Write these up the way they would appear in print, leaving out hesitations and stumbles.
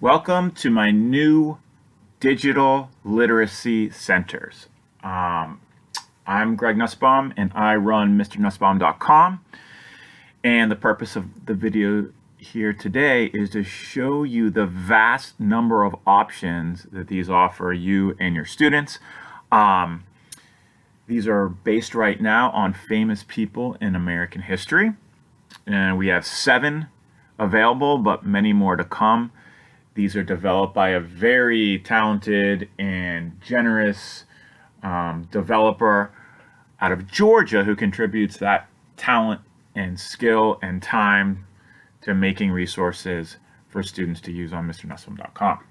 Welcome to my new digital literacy centers. I'm Greg Nussbaum and I run MrNussbaum.com. And the purpose of the video here today is to show you the vast number of options that these offer you and your students. These are based right now on famous people in American history. And we have 7 available, but many more to come. These are developed by a very talented and generous developer out of Georgia who contributes that talent and skill and time to making resources for students to use on MrNussbaum.com.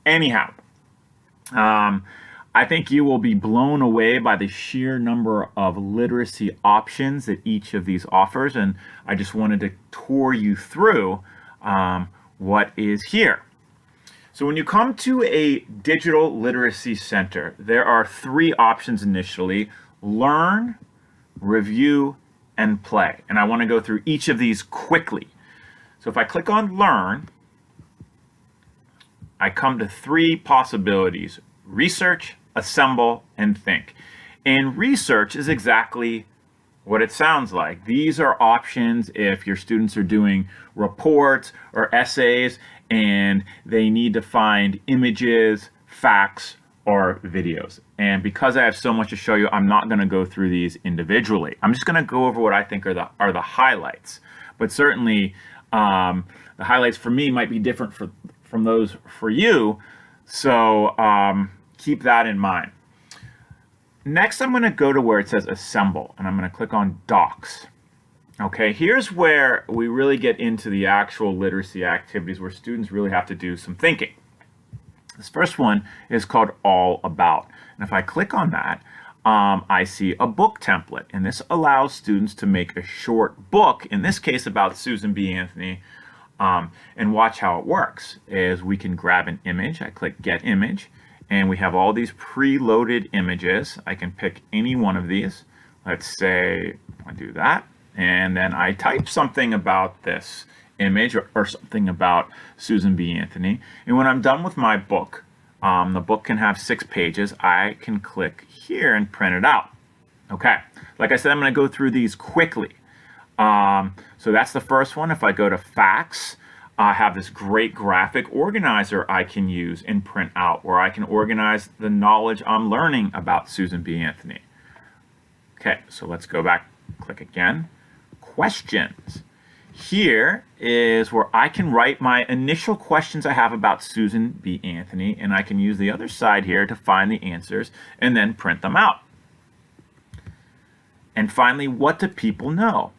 Anyhow, I think you will be blown away by the sheer number of literacy options that each of these offers, and I just wanted to tour you through what is here. So when you come to a digital literacy center, there are 3 options initially: learn, review, and play. And I want to go through each of these quickly. So if I click on learn, I come to 3 possibilities: research, assemble, and think. And research is exactly what it sounds like. These are options if your students are doing reports or essays and they need to find images, facts, or videos. And because I have so much to show you, I'm not going to go through these individually. I'm just going to go over what I think are the highlights. But certainly, the highlights for me might be different from those for you. So keep that in mind. Next, I'm going to go to where it says assemble, and I'm going to click on docs. Okay, here's where we really get into the actual literacy activities where students really have to do some thinking. This first one is called All About. And if I click on that, I see a book template. And this allows students to make a short book, in this case about Susan B. Anthony, and watch how it works. Is we can grab an image. I click Get Image. And we have all these preloaded images. I can pick any one of these. Let's say I do that. And then I type something about this image or something about Susan B. Anthony. And when I'm done with my book, the book can have 6 pages. I can click here and print it out. Okay, like I said, I'm going to go through these quickly. So that's the first one. If I go to facts, I have this great graphic organizer I can use and print out where I can organize the knowledge I'm learning about Susan B. Anthony. Okay, so let's go back, click again. Questions. Here is where I can write my initial questions I have about Susan B. Anthony, and I can use the other side here to find the answers and then print them out. And finally, what do people know?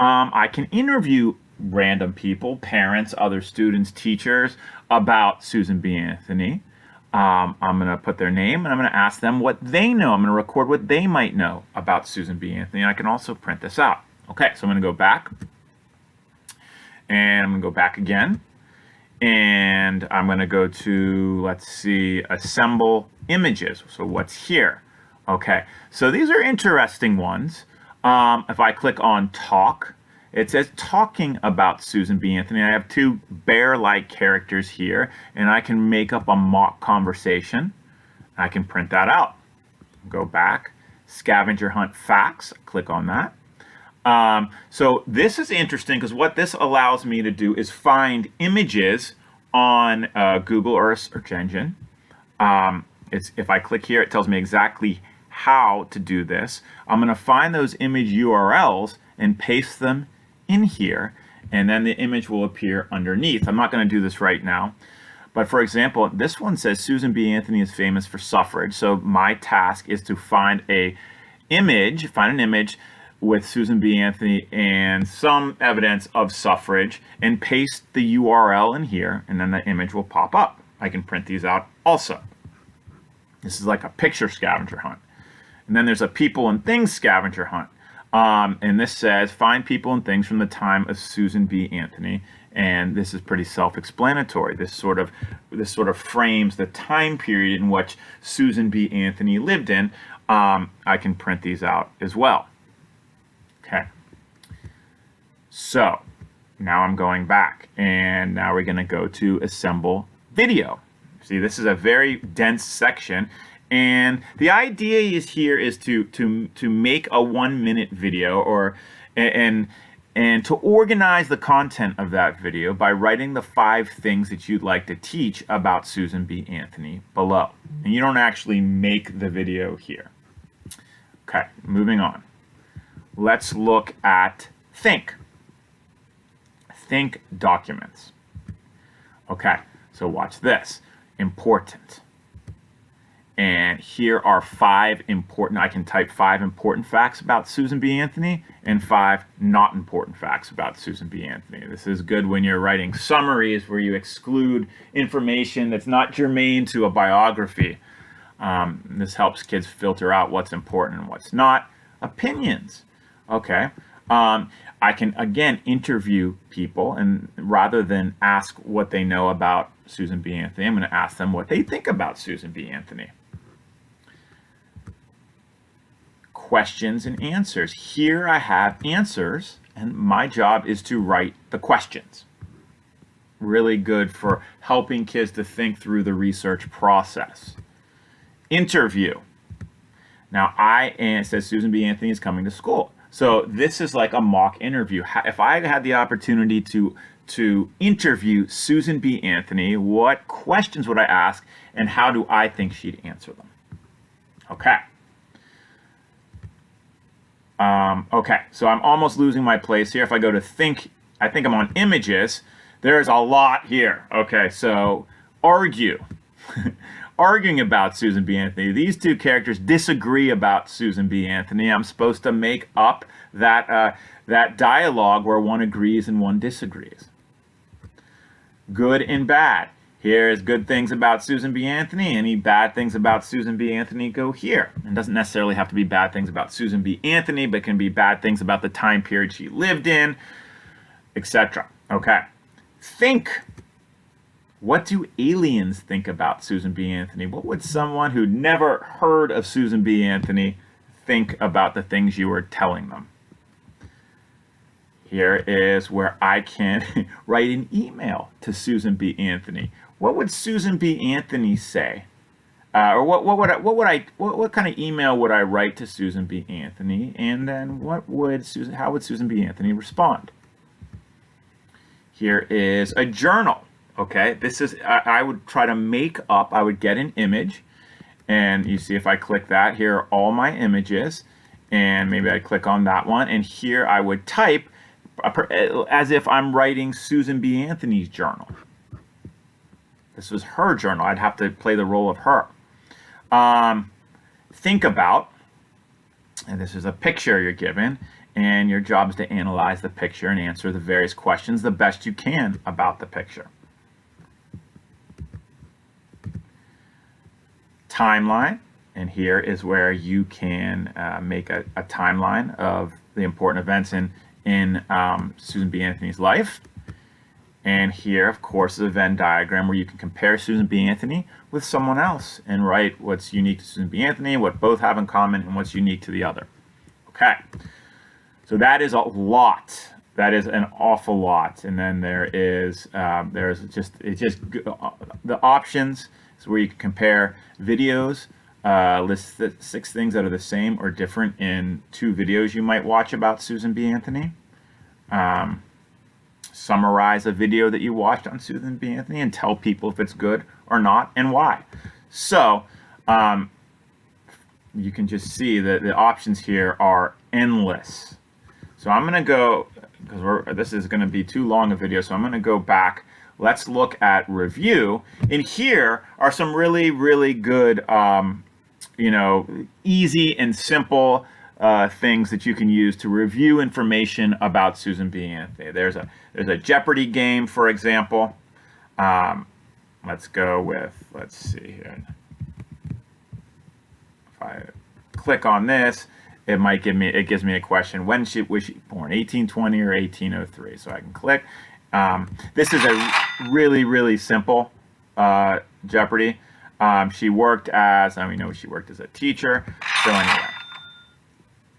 I can interview random people, parents, other students, teachers, about Susan B. Anthony. I'm going to put their name and I'm going to ask them what they know. I'm going to record what they might know about Susan B. Anthony. And I can also print this out. Okay, so I'm going to go back. And I'm going to go back again. And I'm going to go to, let's see, assemble images. So what's here? Okay, so these are interesting ones. If I click on talk, it says talking about Susan B. Anthony. I have 2 bear-like characters here, and I can make up a mock conversation. I can print that out. Go back, scavenger hunt facts, click on that. So this is interesting because what this allows me to do is find images on Google or a search engine. If I click here, it tells me exactly how to do this. I'm going to find those image URLs and paste them in here, and then the image will appear underneath. I'm not going to do this right now, but for example, this one says Susan B. Anthony is famous for suffrage. So my task is to find an image with Susan B. Anthony and some evidence of suffrage and paste the URL in here, and then the image will pop up. I can print these out also. This is like a picture scavenger hunt. And then there's a people and things scavenger hunt. And this says find people and things from the time of Susan B. Anthony. And this is pretty self-explanatory. This sort of frames the time period in which Susan B. Anthony lived in. I can print these out as well. Okay. So Now I'm going back, and now we're going to go to assemble video. See, this is a very dense section, and the idea is here is to make a 1-minute video, or and to organize the content of that video by writing the 5 things that you'd like to teach about Susan B. Anthony below. And you don't actually make the video here. Okay, moving on. Let's look at Think. Think documents. Okay, so watch this. Important. And here are 5 important, I can type 5 important facts about Susan B. Anthony and 5 not important facts about Susan B. Anthony. This is good when you're writing summaries where you exclude information that's not germane to a biography. This helps kids filter out what's important and what's not. Opinions. Okay. I can, again, interview people, and rather than ask what they know about Susan B. Anthony, I'm going to ask them what they think about Susan B. Anthony. Questions and answers. Here I have answers, and my job is to write the questions. Really good for helping kids to think through the research process. Interview. Now, it says Susan B. Anthony is coming to school. So this is like a mock interview. If I had the opportunity to interview Susan B. Anthony, what questions would I ask, and how do I think she'd answer them? Okay. Okay, so I'm almost losing my place here. If I go to Think, I think I'm on Images. There's a lot here. Okay, so argue. Arguing about Susan B. Anthony. These 2 characters disagree about Susan B. Anthony. I'm supposed to make up that dialogue where one agrees and one disagrees. Good and bad. Here's good things about Susan B. Anthony. Any bad things about Susan B. Anthony go here. It doesn't necessarily have to be bad things about Susan B. Anthony, but it can be bad things about the time period she lived in, etc. Okay. Think. What do aliens think about Susan B. Anthony? What would someone who'd never heard of Susan B. Anthony think about the things you were telling them? Here is where I can write an email to Susan B. Anthony. What would Susan B. Anthony say? Or what kind of email would I write to Susan B. Anthony? And then how would Susan B. Anthony respond? Here is a journal. Okay, this is, I would try to make up, I would get an image, and you see if I click that, here are all my images, and maybe I click on that one, and here I would type as if I'm writing Susan B. Anthony's journal. This was her journal. I'd have to play the role of her. Think about, and this is a picture you're given, and your job is to analyze the picture and answer the various questions the best you can about the picture. Timeline, and here is where you can make a timeline of the important events in Susan B. Anthony's life. And here, of course, is a Venn diagram where you can compare Susan B. Anthony with someone else and write what's unique to Susan B. Anthony, what both have in common, and what's unique to the other. Okay, so that is a lot. That is an awful lot. And then there's just the options. So where you can compare videos, list the 6 things that are the same or different in 2 videos you might watch about Susan B. Anthony. Summarize a video that you watched on Susan B. Anthony and tell people if it's good or not and why. So you can just see that the options here are endless. So I'm going to go, because this is going to be too long a video, so I'm going to go back. Let's look at review. And here are some really, really good, easy and simple things that you can use to review information about Susan B. Anthony. There's a Jeopardy game, for example. Let's go with, let's see here. If I click on this, it gives me a question. When was she born? 1820 or 1803? So I can click. This is a really, really simple Jeopardy. She worked as, we know she worked as a teacher. So anyway,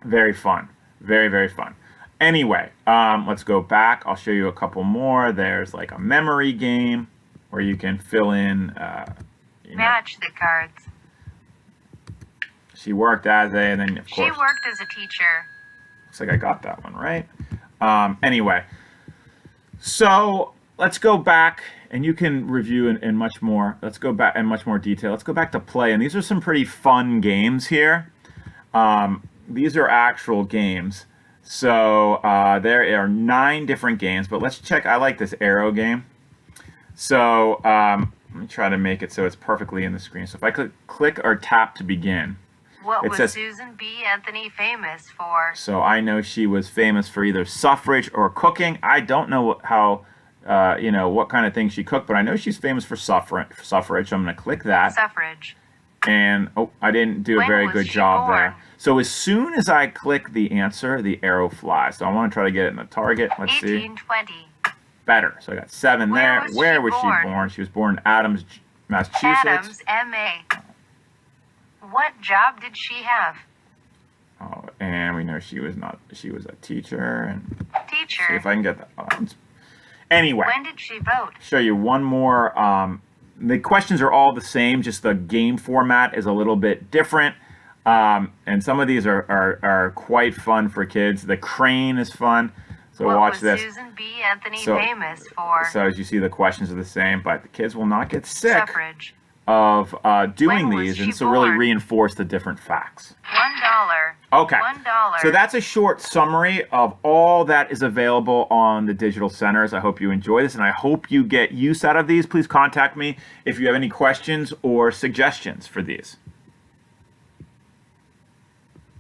very fun. Very, very fun. Anyway, let's go back. I'll show you a couple more. There's like a memory game where you can fill in. Match the cards. She worked as a, and then of course. She worked as a teacher. Looks like I got that one right. Anyway, so let's go back, and you can review in much more. Let's go back in much more detail. Let's go back to play, and these are some pretty fun games here. These are actual games. So there are 9 different games, but let's check. I like this arrow game. So let me try to make it so it's perfectly in the screen. So if I click or tap to begin. What was Susan B. Anthony famous for? So I know she was famous for either suffrage or cooking. I don't know how, what kind of things she cooked, but I know she's famous for suffrage. So I'm going to click that. Suffrage. And, I didn't do a very good job there. So as soon as I click the answer, the arrow flies. So I want to try to get it in the target. Let's see. 1820. Better. So I got 7 there. Where was she born? She was born in Adams, Massachusetts. Adams, M.A. What job did she have? Oh, and we know she was a teacher. And teacher. See if I can get that. Anyway. When did she vote? Show you one more. The questions are all the same, just the game format is a little bit different. And some of these are quite fun for kids. The crane is fun. So what watch was this. Susan B. Anthony famous for? So as you see, the questions are the same, but the kids will not get sick. Suffrage. Of doing when these, was and she so really born? reinforce the different facts. $1. Okay. $1. So that's a short summary of all that is available on the digital centers. I hope you enjoy this, and I hope you get use out of these. Please contact me if you have any questions or suggestions for these.